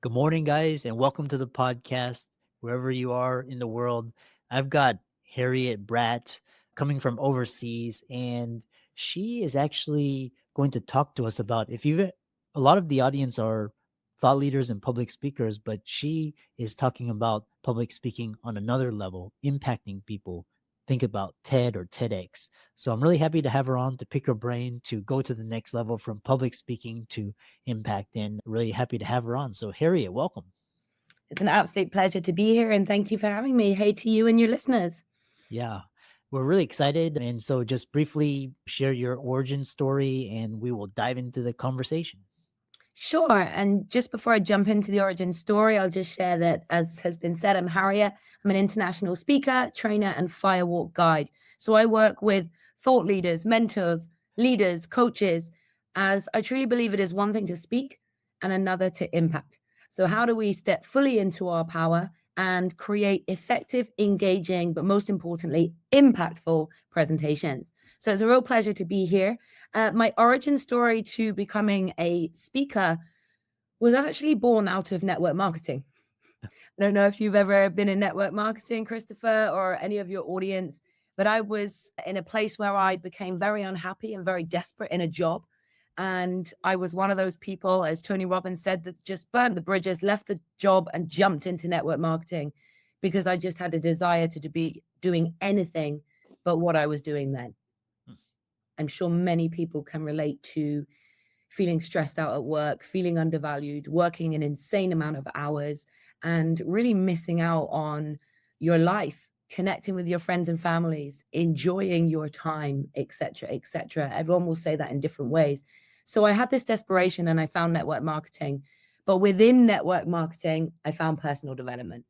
Good morning, guys, and welcome to the podcast, wherever you are in the world. I've got Harriet Bratt coming from overseas, and she is actually going to talk to us about if you've a lot of the audience are thought leaders and public speakers, but she is talking about public speaking on another level, impacting people. Think about TED or TEDx. So I'm really happy to have her on to pick her brain to go to the next level from public speaking to impact, and really happy to have her on. So Harriet, welcome. It's an absolute pleasure to be here, and thank you for having me. Hey to you and your listeners. Yeah, we're really excited. And so just briefly share your origin story and we will dive into the conversation. Sure. And just before I jump into the origin story, I'll just share that, as has been said, I'm Harriet. I'm an international speaker, trainer, and firewalk guide. So I work with thought leaders, mentors, leaders, coaches, as I truly believe it is one thing to speak and another to impact. So, how do we step fully into our power and create effective, engaging, but most importantly, impactful presentations? So, it's a real pleasure to be here. My origin story to becoming a speaker was actually born out of network marketing. I don't know if you've ever been in network marketing, Christopher, or any of your audience, but I was in a place where I became very unhappy and very desperate in a job. And I was one of those people, as Tony Robbins said, that just burned the bridges, left the job, and jumped into network marketing because I just had a desire to be doing anything but what I was doing then. I'm sure many people can relate to feeling stressed out at work, feeling undervalued, working an insane amount of hours, and really missing out on your life, connecting with your friends and families, enjoying your time, etc., etc. Everyone will say that in different ways. So I had this desperation and I found network marketing. But within network marketing, I found personal development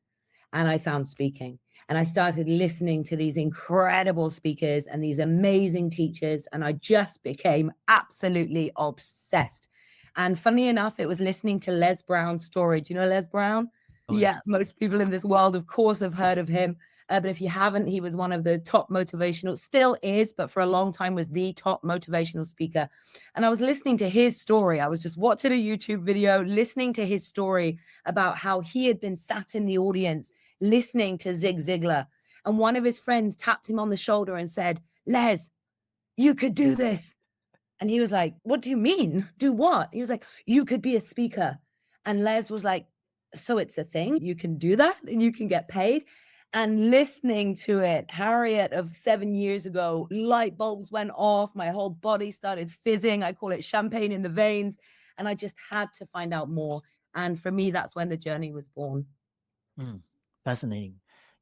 and I found speaking. And I started listening to these incredible speakers and these amazing teachers. And I just became absolutely obsessed. And funny enough, it was listening to Les Brown's story. Do you know Les Brown? Yeah, most people in this world, of course, have heard of him. But if you haven't, he was one of the top motivational, still is, but for a long time was the top motivational speaker. And I was listening to his story. I was just watching a YouTube video, listening to his story about how he had been sat in the audience listening to Zig Ziglar. And one of his friends tapped him on the shoulder and said, Les, you could do this. And he was like, what do you mean? Do what? He was like, you could be a speaker. And Les was like, so it's a thing. You can do that and you can get paid. And listening to it, Harriet of 7 years ago, light bulbs went off. My whole body started fizzing. I call it champagne in the veins. And I just had to find out more. And for me, that's when the journey was born. Fascinating.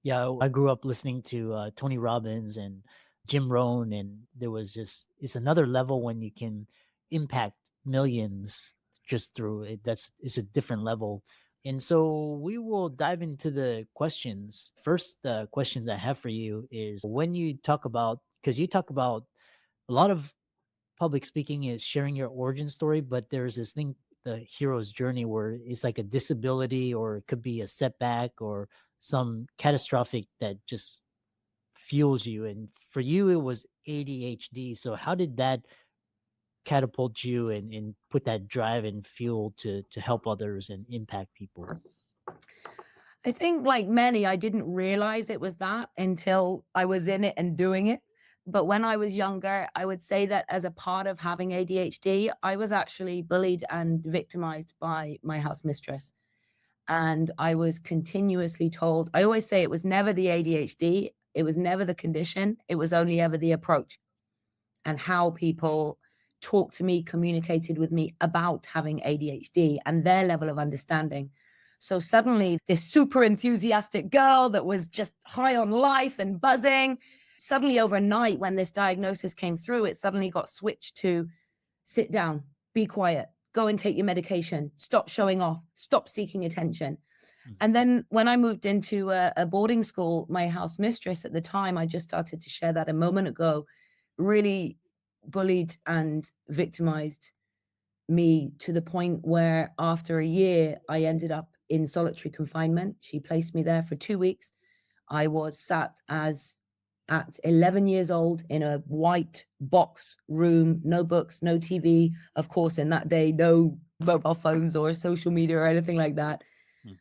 Yeah, I grew up listening to Tony Robbins and Jim Rohn, and there was just it's another level when you can impact millions just through it. It's a different level. And so we will dive into the questions. First question that I have for you is when you talk about, because you talk about a lot of public speaking is sharing your origin story, but there's this thing, the hero's journey, where it's like a disability or it could be a setback or some catastrophic that just fuels you. And for you, it was ADHD. So how did that catapult you and put that drive and fuel to help others and impact people? I think, like many, I didn't realize it was that until I was in it and doing it. But when I was younger, I would say that as a part of having ADHD, I was actually bullied and victimized by my house mistress. And I was continuously told, I always say it was never the ADHD, it was never the condition, it was only ever the approach and how people talked to me, communicated with me about having ADHD and their level of understanding. So suddenly, this super enthusiastic girl that was just high on life and buzzing, suddenly overnight, when this diagnosis came through, it suddenly got switched to sit down, be quiet, go and take your medication, stop showing off, stop seeking attention. And then when I moved into a boarding school, my house mistress at the time, I just started to share that a moment ago, really bullied and victimized me to the point where after a year, I ended up in solitary confinement. She placed me there for 2 weeks. I was sat as at 11 years old in a white box room, no books, no TV. Of course, in that day, no mobile phones or social media or anything like that. Mm,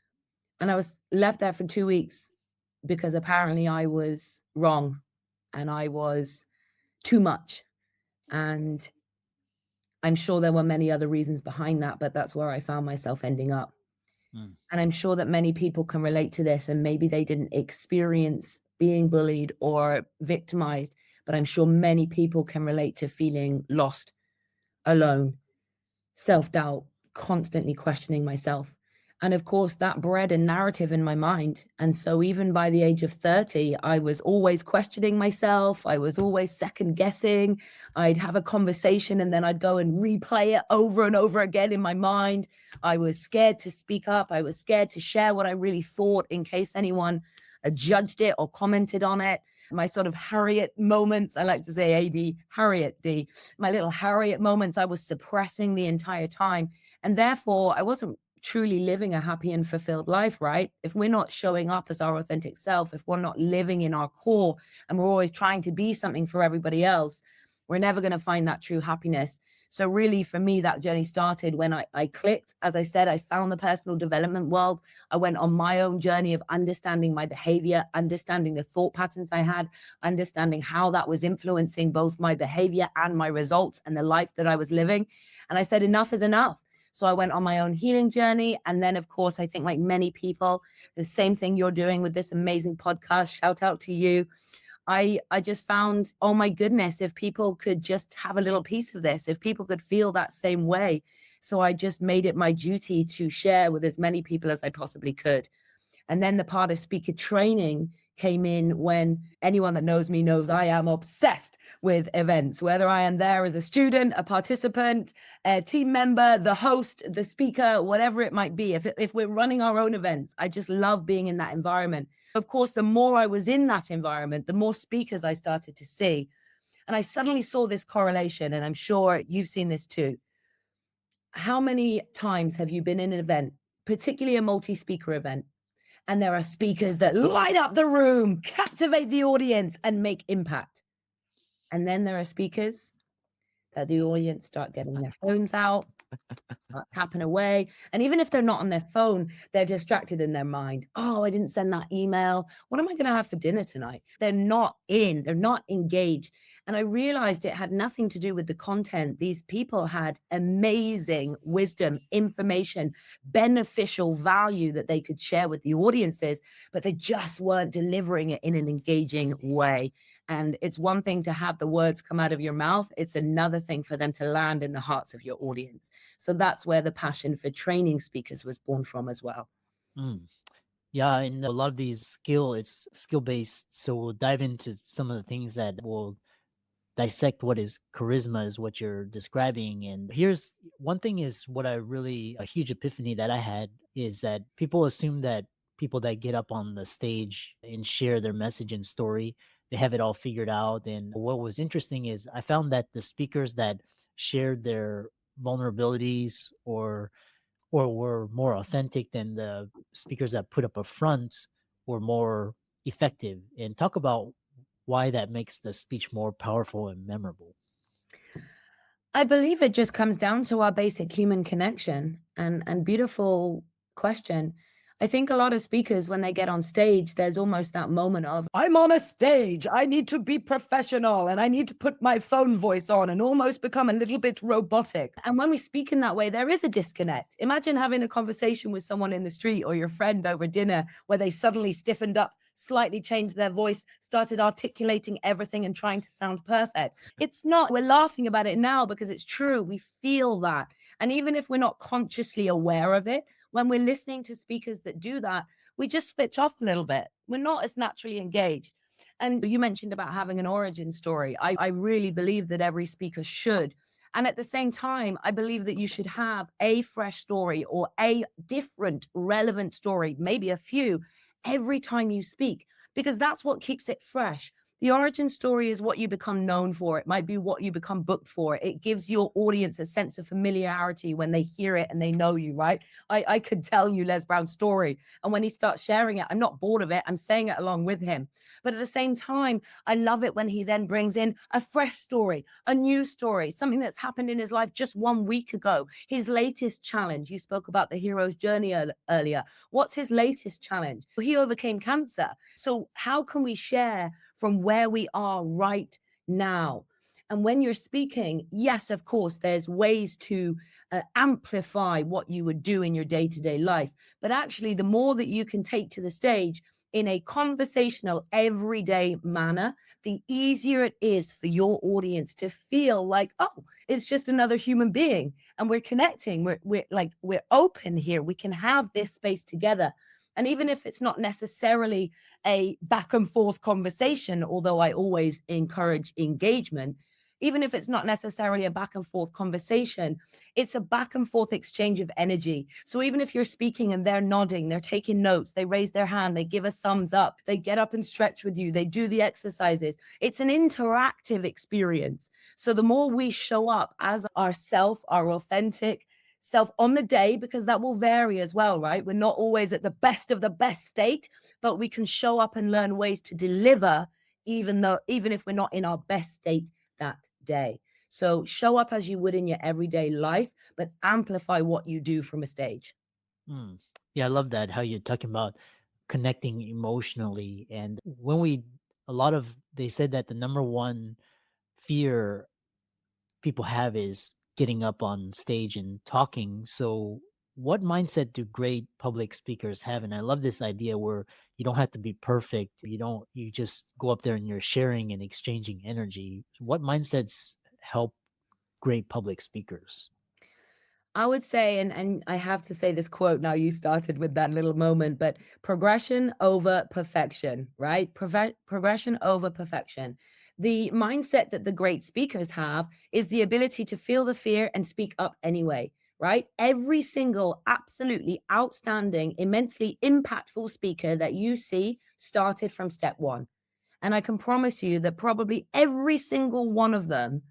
And I was left there for 2 weeks because apparently I was wrong and I was too much. And I'm sure there were many other reasons behind that, but that's where I found myself ending up. mm, And I'm sure that many people can relate to this, and maybe they didn't experience being bullied or victimized, but I'm sure many people can relate to feeling lost, alone, self-doubt, constantly questioning myself. And of course, that bred a narrative in my mind. And so even by the age of 30, I was always questioning myself. I was always second guessing. I'd have a conversation and then I'd go and replay it over and over again in my mind. I was scared to speak up. I was scared to share what I really thought in case anyone judged it or commented on it. My sort of Harriet moments, I like to say AD, Harriet D, my little Harriet moments, I was suppressing the entire time. And therefore, I wasn't truly living a happy and fulfilled life, right? If we're not showing up as our authentic self, if we're not living in our core and we're always trying to be something for everybody else, we're never going to find that true happiness. So really, for me, that journey started when I clicked. As I said, I found the personal development world. I went on my own journey of understanding my behavior, understanding the thought patterns I had, understanding how that was influencing both my behavior and my results and the life that I was living. And I said, enough is enough. So I went on my own healing journey. And then, of course, I think like many people, the same thing you're doing with this amazing podcast, shout out to you. I just found, oh my goodness, if people could just have a little piece of this, if people could feel that same way. So I just made it my duty to share with as many people as I possibly could. And then the part of speaker training came in when anyone that knows me knows I am obsessed with events, whether I am there as a student, a participant, a team member, the host, the speaker, whatever it might be. If we're running our own events, I just love being in that environment. Of course, the more I was in that environment, the more speakers I started to see. And I suddenly saw this correlation, and I'm sure you've seen this too. How many times have you been in an event, particularly a multi-speaker event, and there are speakers that light up the room, captivate the audience, and make impact? And then there are speakers that the audience start getting their phones out, tapping away. And even if they're not on their phone, they're distracted in their mind. Oh, I didn't send that email. What am I going to have for dinner tonight? They're not they're not engaged. And I realized it had nothing to do with the content. These people had amazing wisdom, information, beneficial value that they could share with the audiences, but they just weren't delivering it in an engaging way. And it's one thing to have the words come out of your mouth. It's another thing for them to land in the hearts of your audience. So that's where the passion for training speakers was born from as well. mm. Yeah, and a lot of these it's skill based. So we'll dive into some of the things that will dissect what is charisma, is what you're describing. And here's one thing, is what I really, a huge epiphany that I had, is that people assume that people that get up on the stage and share their message and story, they have it all figured out. And what was interesting is I found that the speakers that shared their vulnerabilities or were more authentic than the speakers that put up a front were more effective. And talk about why that makes the speech more powerful and memorable. I believe it just comes down to our basic human connection, and beautiful question. I think a lot of speakers, when they get on stage, there's almost that moment of, I'm on a stage, I need to be professional, and I need to put my phone voice on and almost become a little bit robotic. And when we speak in that way, there is a disconnect. Imagine having a conversation with someone in the street or your friend over dinner where they suddenly stiffened up, slightly changed their voice, started articulating everything and trying to sound perfect. It's not, we're laughing about it now because it's true. We feel that. And even if we're not consciously aware of it, when we're listening to speakers that do that, we just switch off a little bit. We're not as naturally engaged. And you mentioned about having an origin story. I really believe that every speaker should. And at the same time, I believe that you should have a fresh story or a different, relevant story, maybe a few, every time you speak, because that's what keeps it fresh. The origin story is what you become known for. It might be what you become booked for. It gives your audience a sense of familiarity when they hear it and they know you, right? I could tell you Les Brown's story. And when he starts sharing it, I'm not bored of it. I'm saying it along with him. But at the same time, I love it when he then brings in a fresh story, a new story, something that's happened in his life just 1 week ago. His latest challenge. You spoke about the hero's journey earlier. What's his latest challenge? He overcame cancer. So, how can we share from where we are right now? And when you're speaking, yes, of course, there's ways to amplify what you would do in your day to day life. But actually, the more that you can take to the stage in a conversational, everyday manner, the easier it is for your audience to feel like, oh, it's just another human being and we're connecting. We're open here. We can have this space together. And even if it's not necessarily a back and forth conversation, although I always encourage engagement, even if it's not necessarily a back and forth conversation, it's a back and forth exchange of energy. So even if you're speaking and they're nodding, they're taking notes, they raise their hand, they give a thumbs up, they get up and stretch with you, they do the exercises. It's an interactive experience. So the more we show up as ourself, our authentic self on the day, because that will vary as well, right? We're not always at the best of the best state, but we can show up and learn ways to deliver even if we're not in our best state that day. So show up as you would in your everyday life, but amplify what you do from a stage. Mm. Yeah, I love that. How you're talking about connecting emotionally. And when we, a lot of, they said that the number one fear people have is getting up on stage and talking. So, what mindset do great public speakers have? And I love this idea where you don't have to be perfect. You just go up there and you're sharing and exchanging energy. What mindsets help great public speakers? I would say, and I have to say this quote now, you started with that little moment, but progression over perfection, right? Progression over perfection. The mindset that the great speakers have is the ability to feel the fear and speak up anyway, right? Every single absolutely outstanding, immensely impactful speaker that you see started from step one. And I can promise you that probably every single one of them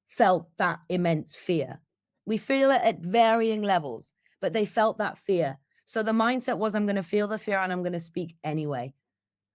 felt that immense fear. We feel it at varying levels, but they felt that fear. So the mindset was, I'm going to feel the fear and I'm going to speak anyway.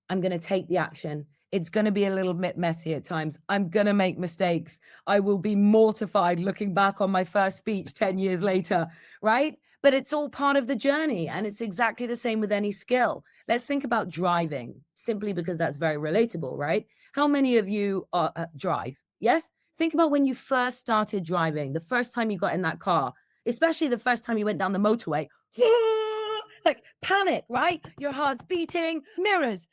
I'm going to take the action. It's going to be a little bit messy at times. I'm going to make mistakes. I will be mortified looking back on my first speech 10 years later, right? But it's all part of the journey. And it's exactly the same with any skill. Let's think about driving, simply because that's very relatable, right? How many of you drive? Yes? Think about when you first started driving, the first time you got in that car, especially the first time you went down the motorway. Like panic, right? Your heart's beating, mirrors,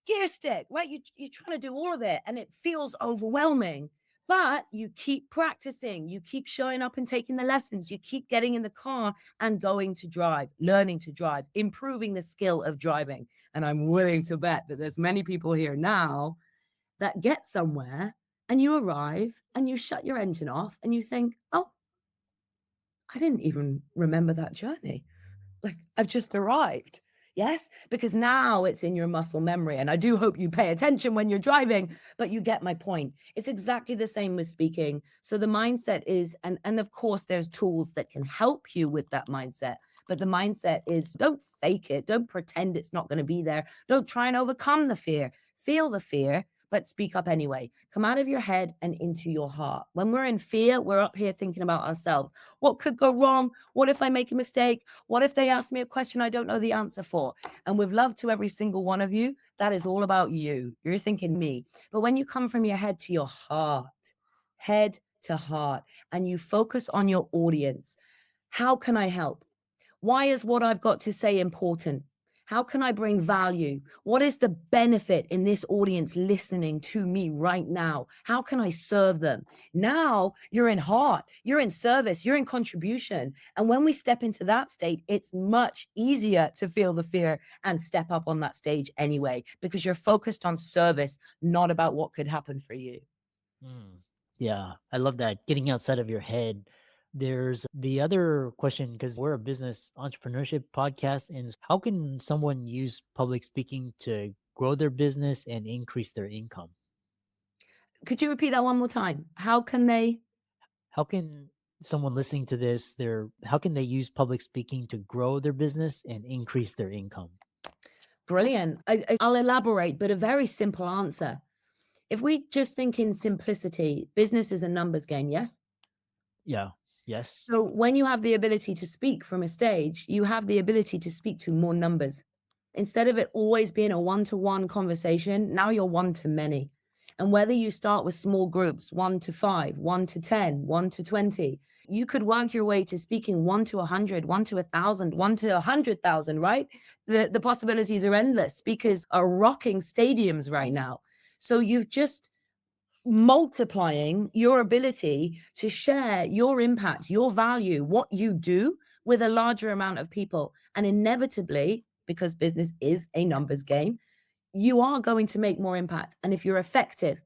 gear stick, right? You're trying to do all of it and it feels overwhelming. But you keep practicing, you keep showing up and taking the lessons, you keep getting in the car and going to drive, learning to drive, improving the skill of driving. And I'm willing to bet that there's many people here now that get somewhere and you arrive and you shut your engine off and you think, oh, I didn't even remember that journey. Like, I've just arrived. Yes, because now it's in your muscle memory. And I do hope you pay attention when you're driving, but you get my point. It's exactly the same with speaking. So the mindset is, and of course, there's tools that can help you with that mindset. But the mindset is, don't fake it. Don't pretend it's not going to be there. Don't try and overcome the fear. Feel the fear, but speak up anyway. Come out of your head and into your heart. When we're in fear, we're up here thinking about ourselves. What could go wrong? What if I make a mistake? What if they ask me a question I don't know the answer for? And with love to every single one of you, that is all about you. You're thinking me. But when you come from your head to your heart, head to heart, and you focus on your audience, how can I help? Why is what I've got to say important? How can I bring value? What is the benefit in this audience listening to me right now? How can I serve them? Now you're in heart, you're in service, you're in contribution. And when we step into that state, it's much easier to feel the fear and step up on that stage anyway, because you're focused on service, not about what could happen for you. Mm. Yeah, I love that. Getting outside of your head. There's the other question because we're a business entrepreneurship podcast. And how can someone use public speaking to grow their business and increase their income? Could you repeat that one more time? How can they? How can someone listening to this, how can they use public speaking to grow their business and increase their income? Brilliant. I'll elaborate, but a very simple answer. If we just think in simplicity, business is a numbers game, yes? Yeah. Yes. So when you have the ability to speak from a stage, you have the ability to speak to more numbers. Instead of it always being a one-to-one conversation, now you're one to many. And whether you start with small groups, 1 to 5, 1 to 10, 1 to 20, you could work your way to speaking 1 to 100, 1 to 1,000, 1 to 100,000, right? The possibilities are endless. Speakers are rocking stadiums right now. So you've just multiplying your ability to share your impact, your value, what you do with a larger amount of people. And inevitably, because business is a numbers game, you are going to make more impact. And if you're effective,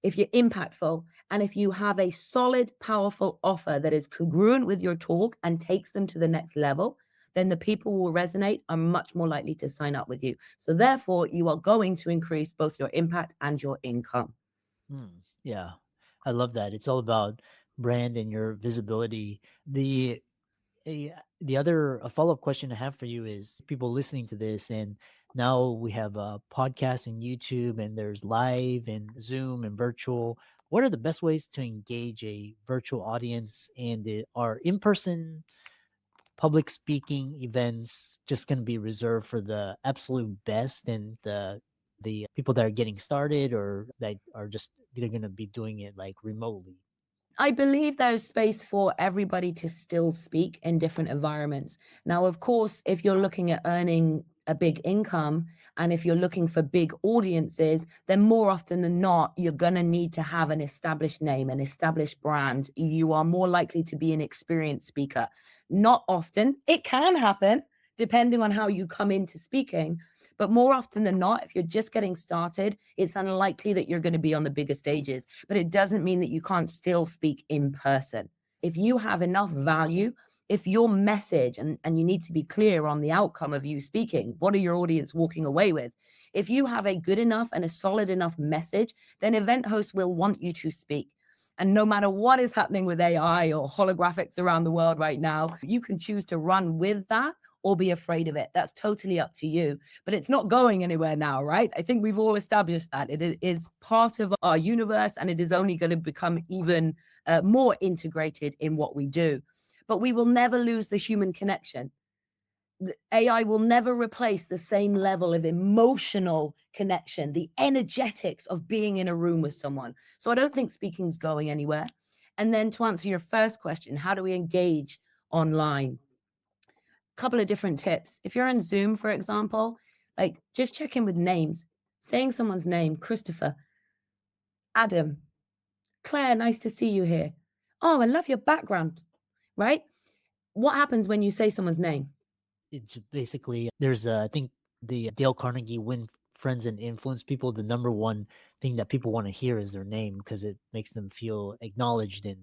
if you're impactful, and if you have a solid, powerful offer that is congruent with your talk and takes them to the next level, then the people will resonate, are much more likely to sign up with you. So therefore, you are going to increase both your impact and your income. Yeah. I love that. It's all about brand and your visibility. The other a follow-up question I have for you is people listening to this, and now we have a podcast and YouTube, and there's live and Zoom and virtual. What are the best ways to engage a virtual audience, and are in-person public speaking events just going to be reserved for the absolute best and the people that are getting started, or that are just they're going to be doing it like remotely? I believe there's space for everybody to still speak in different environments. Now, of course, if you're looking at earning a big income and if you're looking for big audiences, then more often than not, you're going to need to have an established name, an established brand. You are more likely to be an experienced speaker. Not often, it can happen depending on how you come into speaking. But more often than not, if you're just getting started, it's unlikely that you're going to be on the bigger stages. But it doesn't mean that you can't still speak in person. If you have enough value, if your message, and you need to be clear on the outcome of you speaking, what are your audience walking away with? If you have a good enough and a solid enough message, then event hosts will want you to speak. And no matter what is happening with AI or holographics around the world right now, you can choose to run with that or be afraid of it. That's totally up to you. But it's not going anywhere now, right? I think we've all established that it is part of our universe, and it is only going to become even more integrated in what we do. But we will never lose the human connection. The AI will never replace the same level of emotional connection, the energetics of being in a room with someone. So I don't think speaking's going anywhere. And then to answer your first question, how do we engage online? Couple of different tips. If you're on Zoom, for example, like just check in with names, saying someone's name, Christopher, Adam, Claire, nice to see you here. Oh, I love your background, right? What happens when you say someone's name? It's basically there's I think the Dale Carnegie Win Friends and Influence People. The number one thing that people want to hear is their name because it makes them feel acknowledged and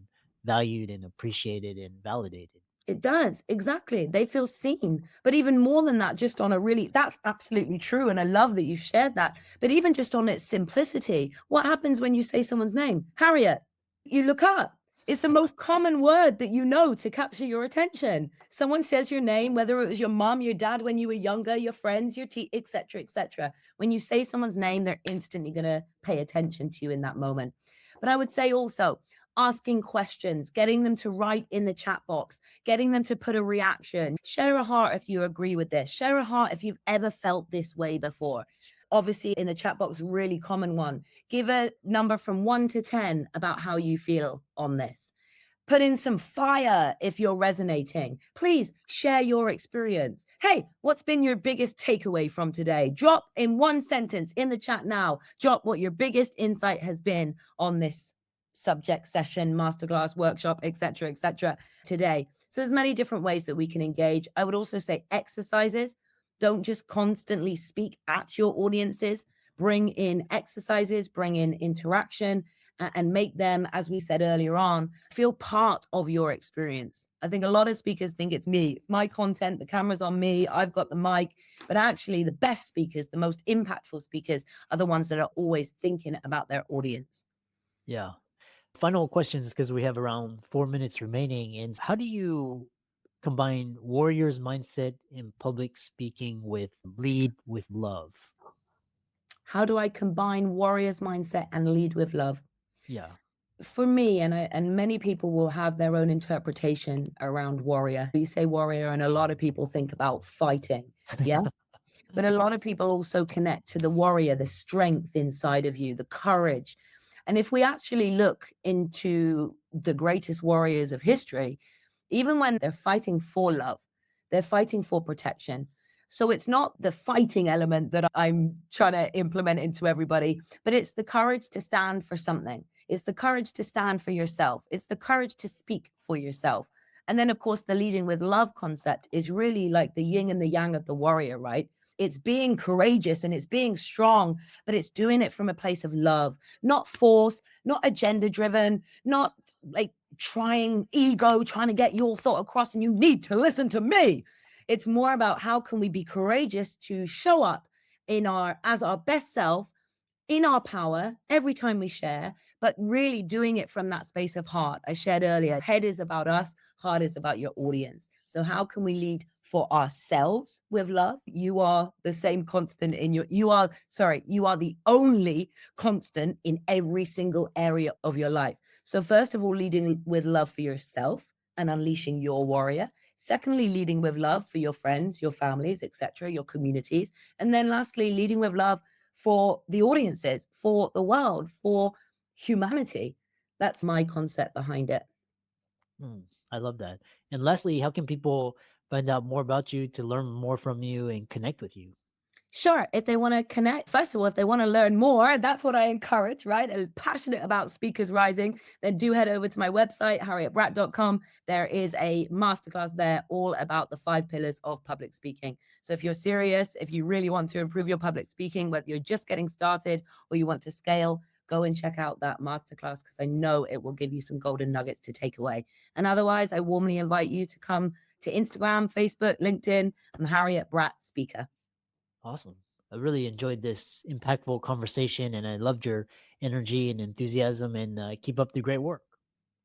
valued and appreciated and validated. It does, exactly. They feel seen. But even more than that, just on a really, that's absolutely true. And I love that you've shared that. But even just on its simplicity, what happens when you say someone's name? Harriet, you look up. It's the most common word that you know to capture your attention. Someone says your name, whether it was your mom, your dad when you were younger, your friends, your etc., etc. When you say someone's name, they're instantly going to pay attention to you in that moment. But I would say also asking questions, getting them to write in the chat box, getting them to put a reaction. Share a heart if you agree with this. Share a heart if you've ever felt this way before. Obviously, in the chat box, really common one. Give a number from 1 to 10 about how you feel on this. Put in some fire if you're resonating. Please share your experience. Hey, what's been your biggest takeaway from today? Drop in one sentence in the chat now. Drop what your biggest insight has been on this subject, session, masterclass, workshop, etc., today. So there's many different ways that we can engage. I would also say exercises. Don't just constantly speak at your audiences. Bring in exercises, bring in interaction, and make them, as we said earlier on, feel part of your experience. I think a lot of speakers think it's me, it's my content, the camera's on me, I've got the mic. But actually, the best speakers, the most impactful speakers, are the ones that are always thinking about their audience. Yeah. Final questions because we have around 4 minutes remaining. And how do you combine warrior's mindset in public speaking with lead with love? How do I combine warrior's mindset and lead with love? Yeah. For me, and many people will have their own interpretation around warrior. You say warrior, and a lot of people think about fighting. Yes. But a lot of people also connect to the warrior, the strength inside of you, the courage. And if we actually look into the greatest warriors of history, even when they're fighting for love, they're fighting for protection. So it's not the fighting element that I'm trying to implement into everybody, but it's the courage to stand for something. It's the courage to stand for yourself. It's the courage to speak for yourself. And then, of course, the leading with love concept is really like the yin and the yang of the warrior, right? It's being courageous and it's being strong, but it's doing it from a place of love, not force, not agenda driven, not like trying to get your thought across and you need to listen to me. It's more about how can we be courageous to show up as our best self in our power every time we share, but really doing it from that space of heart. I shared earlier, head is about us, heart is about your audience. So how can we lead for ourselves with love? You are the same constant you are the only constant in every single area of your life. So first of all, leading with love for yourself and unleashing your warrior. Secondly, leading with love for your friends, your families, etc., your communities. And then lastly, leading with love for the audiences, for the world, for humanity. That's my concept behind it. Mm, I love that. And lastly, how can people find out more about you, to learn more from you and connect with you? Sure, if they want to connect, first of all, if they want to learn more, that's what I encourage, right? And passionate about Speakers Rising, then do head over to my website, harrietbratt.com. There is a masterclass there all about the 5 pillars of public speaking. So if you're serious, if you really want to improve your public speaking, whether you're just getting started or you want to scale, go and check out that masterclass because I know it will give you some golden nuggets to take away. And otherwise, I warmly invite you to come to Instagram, Facebook, LinkedIn. I'm Harriet Bratt Speaker. Awesome. I really enjoyed this impactful conversation and I loved your energy and enthusiasm, and keep up the great work.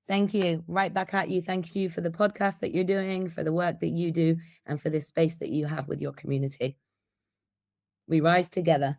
Thank you. Right back at you. Thank you for the podcast that you're doing, for the work that you do, and for this space that you have with your community. We rise together.